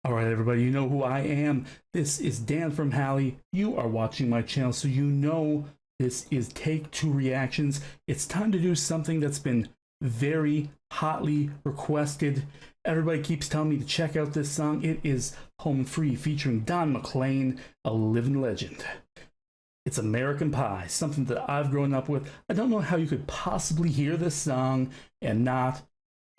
All right, everybody, you know who I am. This is DanFromHali. You are watching my channel, so you know this is Take Two Reactions. It's time to do something that's been very hotly requested. Everybody keeps telling me to check out this song. It is Home Free featuring Don Mclean, a living legend. It's American Pie, something that I've grown up with. I don't know how you could possibly hear this song and not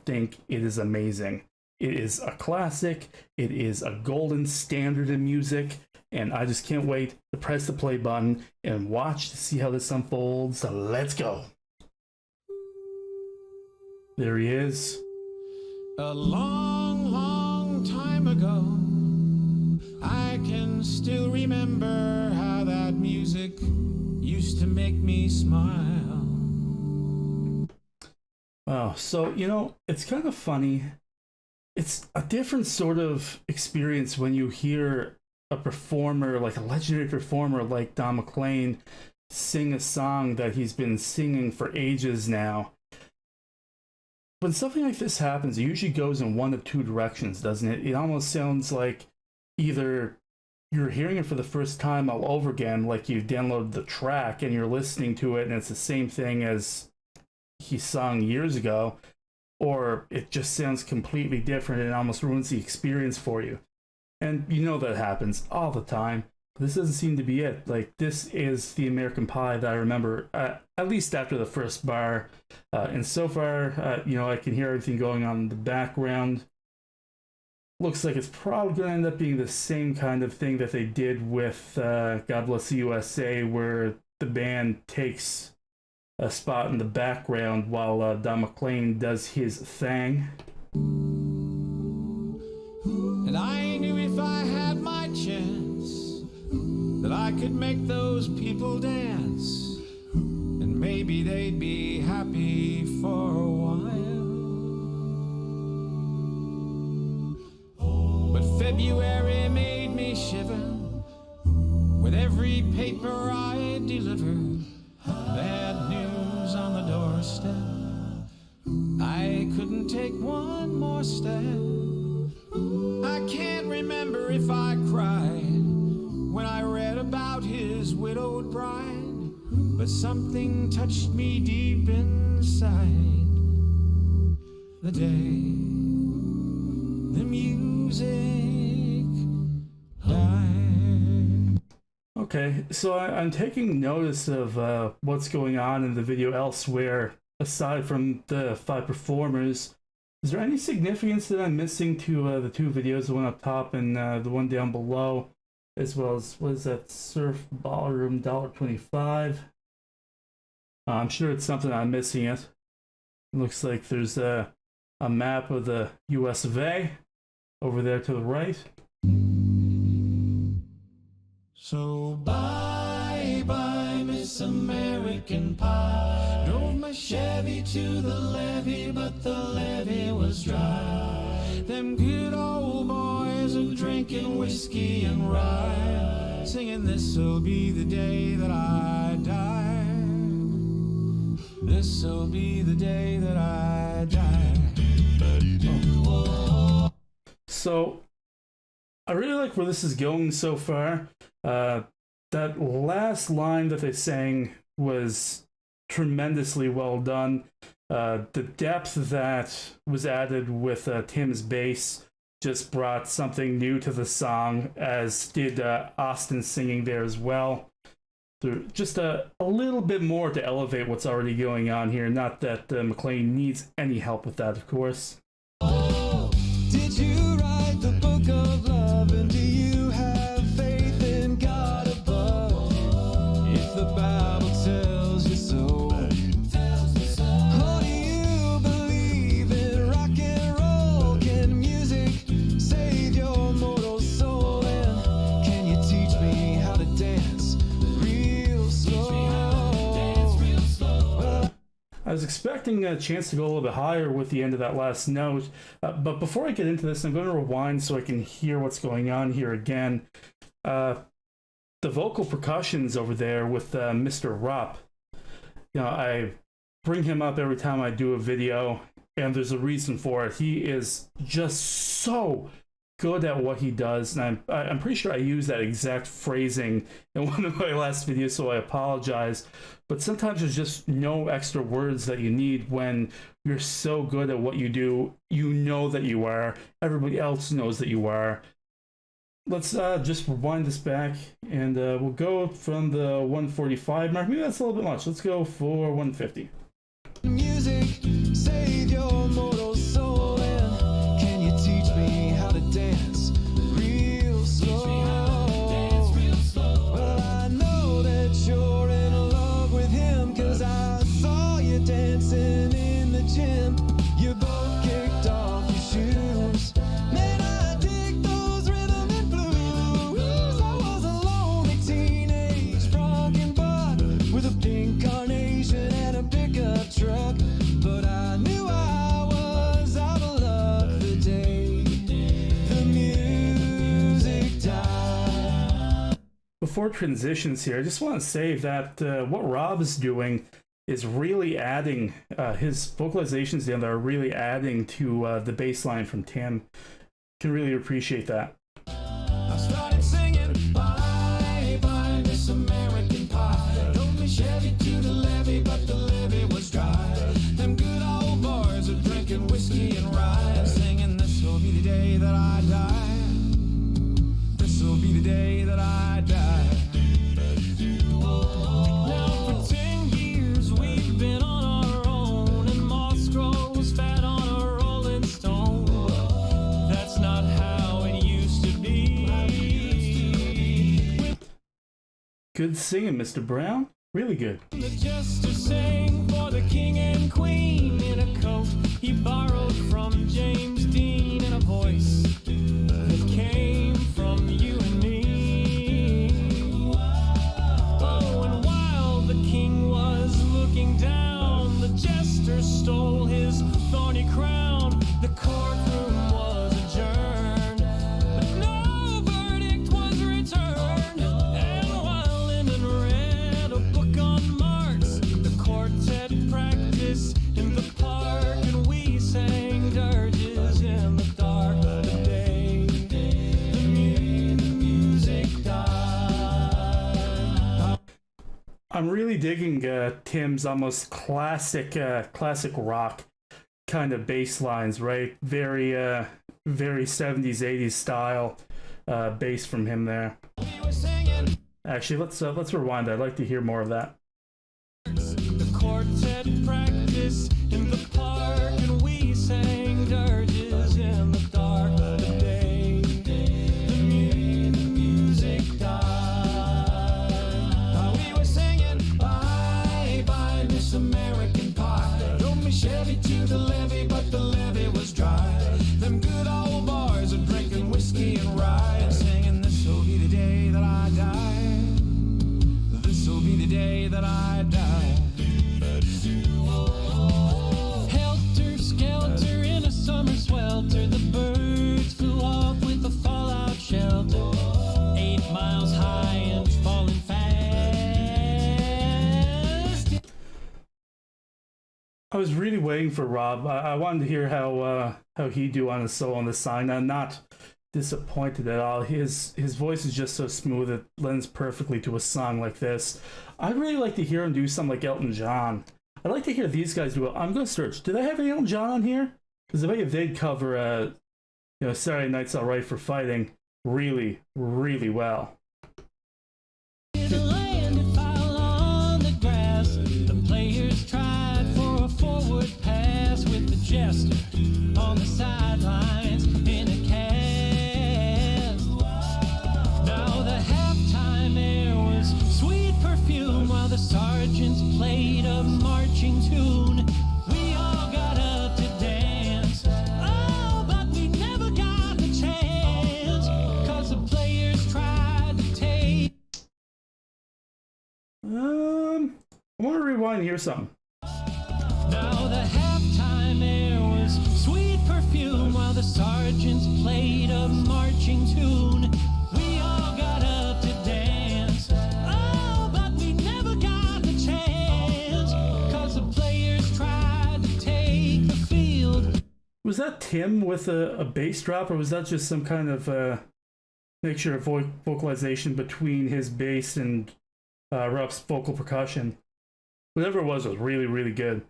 think it is amazing. It is a classic, it is a golden standard in music, and I just can't wait to press the play button and watch to see how this unfolds. So let's go. There he is. A long, long time ago, I can still remember how that music used to make me smile. Oh, so, you know, it's kind of funny. It's a different sort of experience when you hear a performer, like a legendary performer like Don McLean, sing a song that he's been singing for ages now. When something like this happens, it usually goes in one of two directions, doesn't it? It almost sounds like either you're hearing it for the first time all over again, like you downloaded the track and you're listening to it and it's the same thing as he sung years ago, or it just sounds completely different and almost ruins the experience for you. And you know that happens all the time. This doesn't seem to be it. Like, this is the American Pie that I remember, at least after the first bar. And so far, you know, I can hear everything going on in the background. Looks like it's probably going to end up being the same kind of thing that they did with God Bless the USA, where the band takes a spot in the background while Don McLean does his thing. And I knew if I had my chance that I could make those people dance, and maybe they'd be happy for a while. But February made me shiver with every paper I delivered. Bad news on the doorstep. I couldn't take one more step. I can't remember if I cried when I read about his widowed bride, but something touched me deep inside the day the music died. Okay, so I'm taking notice of what's going on in the video elsewhere, aside from the five performers. Is there any significance that I'm missing to the two videos, the one up top and the one down below, as well as, what is that, Surf Ballroom $1.25? I'm sure it's something I'm missing it. It looks like there's a map of the US of A over there to the right. So bye bye, Miss American Pie. Drove my Chevy to the levee, but the levee was dry. Them good old boys are drinking whiskey and rye, singing this'll be the day that I die. This'll be the day that I die. Oh. So I really like where this is going so far. That last line that they sang was tremendously well done. The depth that was added with Tim's bass just brought something new to the song, as did Austin singing there as well. Just a little bit more to elevate what's already going on here. Not that McLean needs any help with that, of course. Oh, did you write the book of love, and do you have faith in God above? If the Bible tells you so, or do you believe in rock and roll? Can music save your mortal soul? And can you teach me how to dance real slow? I was expecting a chance to go a little bit higher with the end of that last note, but before I get into this, I'm going to rewind so I can hear what's going on here again. The vocal percussions over there with Mr. Rupp. You know, I bring him up every time I do a video, and there's a reason for it. He is just so good at what he does, and I'm pretty sure I used that exact phrasing in one of my last videos, so I apologize. But sometimes there's just no extra words that you need when you're so good at what you do. You know that you are. Everybody else knows that you are. Let's just rewind this back, and we'll go from the 145 mark. Maybe that's a little bit much. Let's go for 150. Music, save your mortal soul, and can you teach me how to dance real slow? Well, I know that you're in love with him, 'cause I saw you dancing in the gym. You both kicked off your shoes. Man, I dig those rhythm and blues. I was a lonely teenage froggen buck with a pink carnation and a pickup truck, but I knew I was out of luck the day the music died. Before transitions here, I just want to say that what Rob is doing is really adding, his vocalizations down there are really adding to the bass line from Tim. Can really appreciate that. I started singing bye bye Miss American Pie. Drove me Chevy to the levee, but the levee was dry. Them good old boys are drinking whiskey and rye, singing this'll be the day that I die. This'll be the day that I die. Now for 10 years we've been on our own, and moss grows fat on a rolling stone. That's not how it used to be. Good singing, Mr. Brown. Really good. The jester sang for the king and queen in a coat he borrowed from James Dean, and a voice that came from you and me. Oh, and while the king was looking down, the jester stole his thorny crown. The courtroom was adjourned, but no verdict was returned. And while Lyndon read a book on Marx, the quartet practiced in the park, and we sang dirges in the dark of the day. The music died. I'm really digging Tim's almost classic rock kind of bass lines, right? Very 70s, 80s style bass from him there. We were singing Actually, let's rewind. I'd like to hear more of that. the quartet practice in the park, and we sang dirges in the dark of the day. The music died. We were singing bye bye Miss American Pie. Drove me Chevy to the levee, but the levee was dry. Them good old boys are drinking whiskey and rye, singing this'll be the day that I die. This'll be the day that I die. Helter skelter in a summer swelter, the birds flew off with a fallout shelter. 8 miles high and falling fast. I was really waiting for Rob. I wanted to hear how he do on his solo on this song. I'm not disappointed at all. His voice is just so smooth. It lends perfectly to a song like this. I'd really like to hear him do something like Elton John. I'd like to hear these guys do it. I'm going to search. Do they have any Elton John on here? Because I bet if they'd cover, Saturday Night's All Right for Fighting really, really well. The land it fell on the grass. The players tried for a forward pass with the jester on the sidelines in a cast. Now the halftime air was sweet perfume while the sergeants played a marching tune. We all got up to dance. Oh, but we never got the chance, 'cause the players tried to take. I want to rewind and hear something. Now the halftime air was sweet perfume while the sergeants played a marching tune. We all got up to dance. Oh, but we never got the chance, 'cause the players tried to take the field. It Was that Tim with a bass drop, or was that just some kind of mixture of vocalization between his bass and Rupp's vocal percussion? Whatever it was really, really good.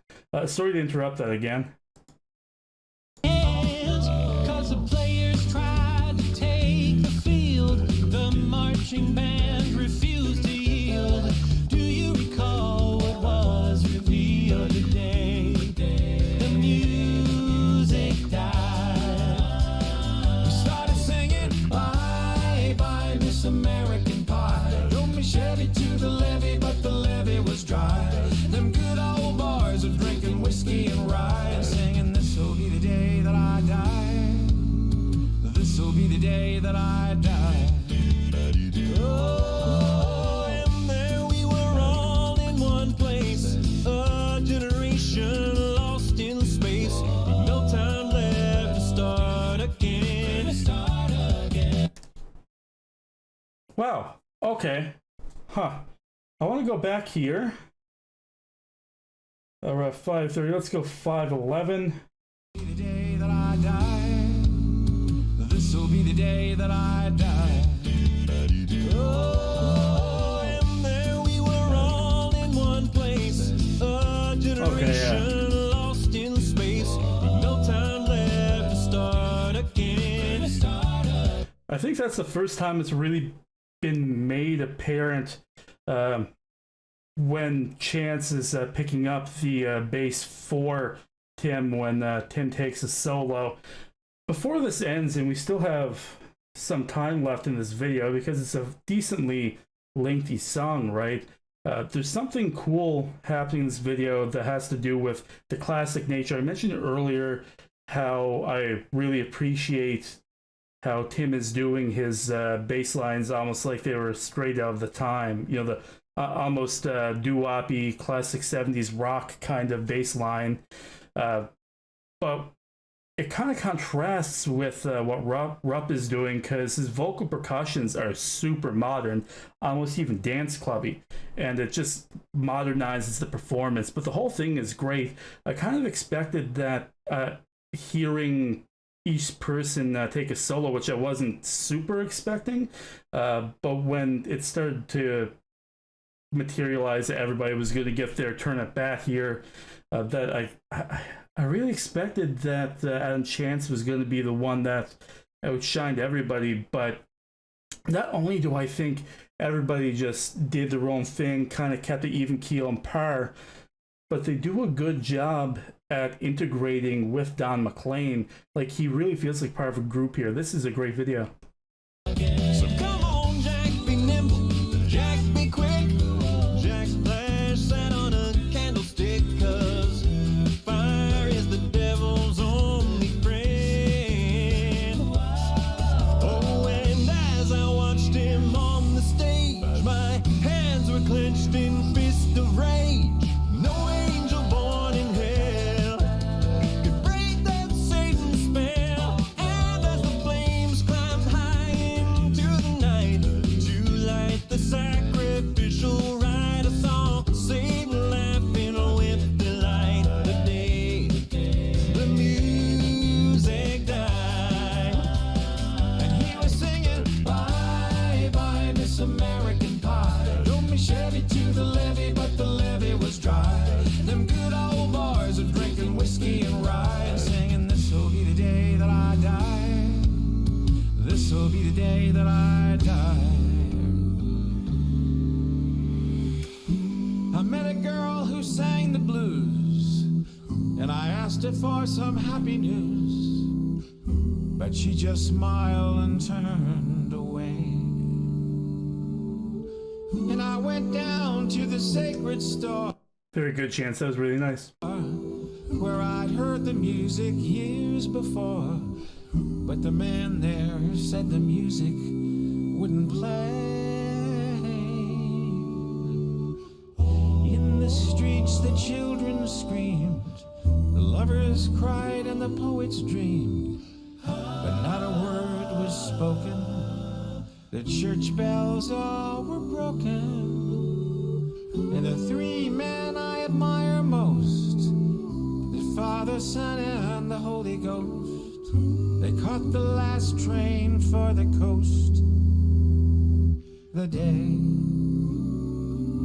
Sorry to interrupt that again. Cause the players tried to take the field, the marching band refused to yield. Do you recall what was revealed today? The music died. We started singing bye bye Miss American Pie. Drove me Chevy to the levee, but the levee was dry. Them good old boys are drinking whiskey and rye and singing, this'll be the day that I die. This'll be the day that I die. Oh, and there we were all in one place, a generation lost in space. No time left to start again. Wow. Okay. Huh. I want to go back here. We're at 5:30. Let's go 5:11. The day that I die. This'll be the day that I die. Oh, and there we were all in one place, a generation lost in space. No time left to start again. I think that's the first time it's really been made apparent when Chance is picking up the bass for Tim when Tim takes a solo. Before this ends, and we still have some time left in this video because it's a decently lengthy song, right? There's something cool happening in this video that has to do with the classic nature. I mentioned earlier how I really appreciate how Tim is doing his bass lines almost like they were straight out of the time. You know, the almost doo-woppy classic 70s rock kind of bass line. But it kind of contrasts with what Rupp is doing, because his vocal percussions are super modern, almost even dance clubby, and it just modernizes the performance. But the whole thing is great. I kind of expected that hearing each person take a solo, which I wasn't super expecting, but when it started to materialize that everybody was going to get their turn at bat here, that I really expected that Adam Chance was going to be the one that outshined everybody. But not only do I think everybody just did their own thing, kind of kept it even keel and par, but they do a good job at integrating with Don McLean. Like, he really feels like part of a group here. This is a great video. So come on, Jack, be nimble, Jack, be quick, Jack splash sat on a candlestick, 'cause fire is the devil's only friend. Oh, and as I watched him on the stage, my hands were clenched in fist of rage. No angel born in hell could break that Satan spell. And as the flames climbed high into the night to light the sacrificial rite, I saw Satan laughing with delight. The day the music died, and he was singing bye bye Miss American Pie. Drove me Chevy to the levee, but the levee was dry. Them good old boys are drinking whiskey and rye and singing, this'll be the day that I die. This'll be the day that I die. I met a girl who sang the blues, and I asked her for some happy news, but she just smiled and turned away. And I went down to the sacred store Very good, Chance. That was really nice. where I'd heard the music years before, but the man there said the music wouldn't play. In the streets the children screamed, the lovers cried and the poets dreamed, but not a word was spoken. The church bells all were broken, and the three men I admire most that Father, Son, and the Holy Ghost. They caught the last train for the coast. The day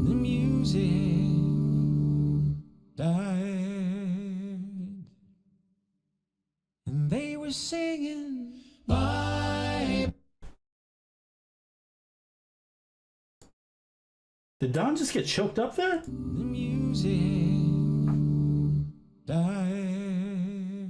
the music died, and they were singing bye. Did Don just get choked up there? The music died,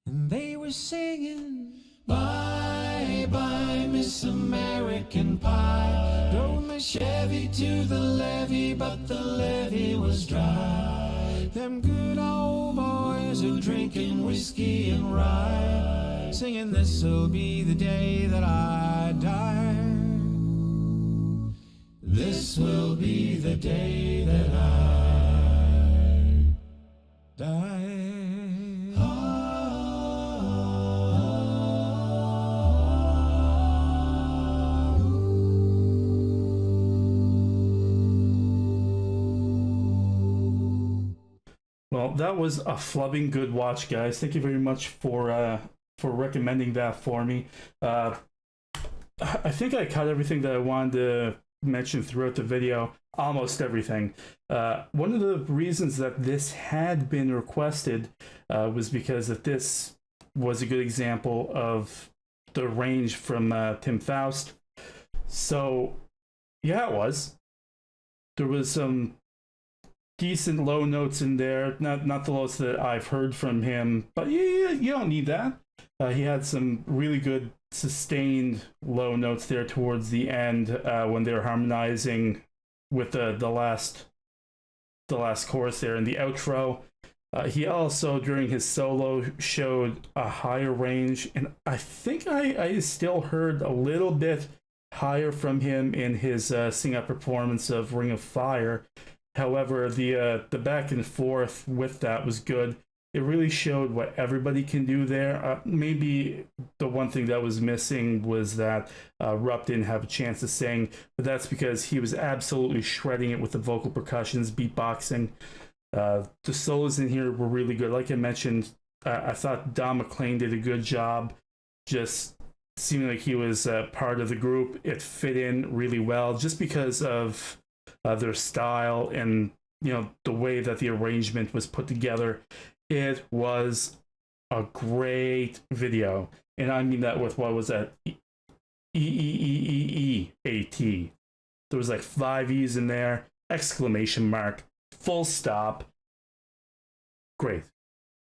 and they were singing bye bye, Miss American Pie. Drove my Chevy to the levee, but the levee was dry. Them good old boys are drinking whiskey and rye, singing this'll be the day that I die. This will be the day that I die. Well, that was a flubbing good watch, guys. Thank you very much for recommending that for me. I think I cut everything that I wanted to mention throughout the video, almost everything. One of the reasons that this had been requested was because that this was a good example of the range from Tim Faust. So, yeah, it was. There was some decent low notes in there, not the lowest that I've heard from him, but yeah, you don't need that. He had some really good sustained low notes there towards the end when they were harmonizing with the last chorus there in the outro. He also, during his solo, showed a higher range, and I think I still heard a little bit higher from him in his sing-out performance of Ring of Fire. However, the back and forth with that was good. It really showed what everybody can do there. Maybe the one thing that was missing was that Rupp didn't have a chance to sing, but that's because he was absolutely shredding it with the vocal percussions, beatboxing. The solos in here were really good. Like I mentioned, I thought Don Mclean did a good job, just seeming like he was part of the group. It fit in really well just because of their style and the way that the arrangement was put together. It was a great video, and I mean that with, what was that, E-E-E-E-E-A-T. There was like 5 E's in there, exclamation mark, full stop. Great.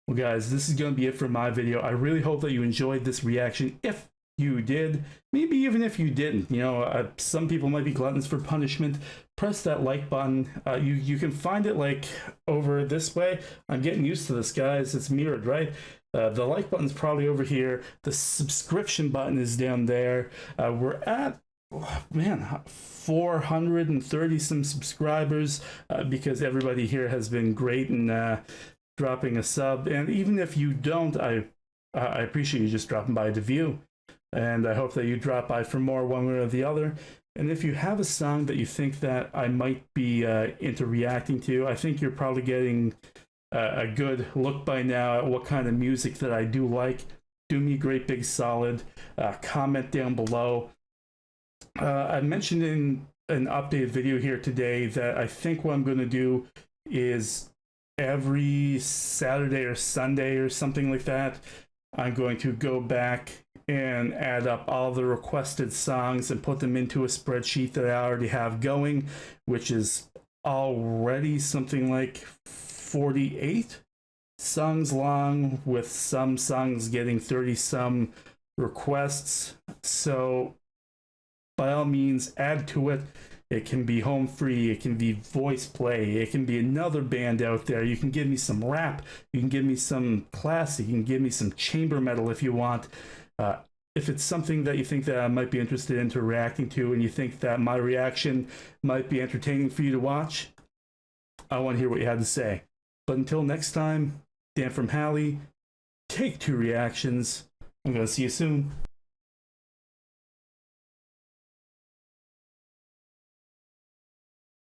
Well, guys, this is going to be it for my video. I really hope that you enjoyed this reaction. If you did, maybe even if you didn't, some people might be gluttons for punishment. Press that like button. You can find it like over this way. I'm getting used to this, guys. It's mirrored, right? The like button's probably over here. The subscription button is down there. We're at 430 some subscribers because everybody here has been great in dropping a sub. And even if you don't, I appreciate you just dropping by to view. And I hope that you drop by for more one way or the other. And if you have a song that you think that I might be into reacting to, I think you're probably getting a good look by now at what kind of music that I do like. Do me a great big solid. Comment down below. I mentioned in an updated video here today that I think what I'm going to do is every Saturday or Sunday or something like that, I'm going to go back and add up all the requested songs and put them into a spreadsheet that I already have going, which is already something like 48 songs long, with some songs getting 30 some requests. So by all means, add to it. It can be home free, it can be voice play, it can be another band out there. You can give me some rap, you can give me some classic, you can give me some chamber metal if you want. If it's something that you think that I might be interested in reacting to, and you think that my reaction might be entertaining for you to watch, I want to hear what you had to say. But until next time, Dan from Hali, take 2 reactions. I'm going to see you soon.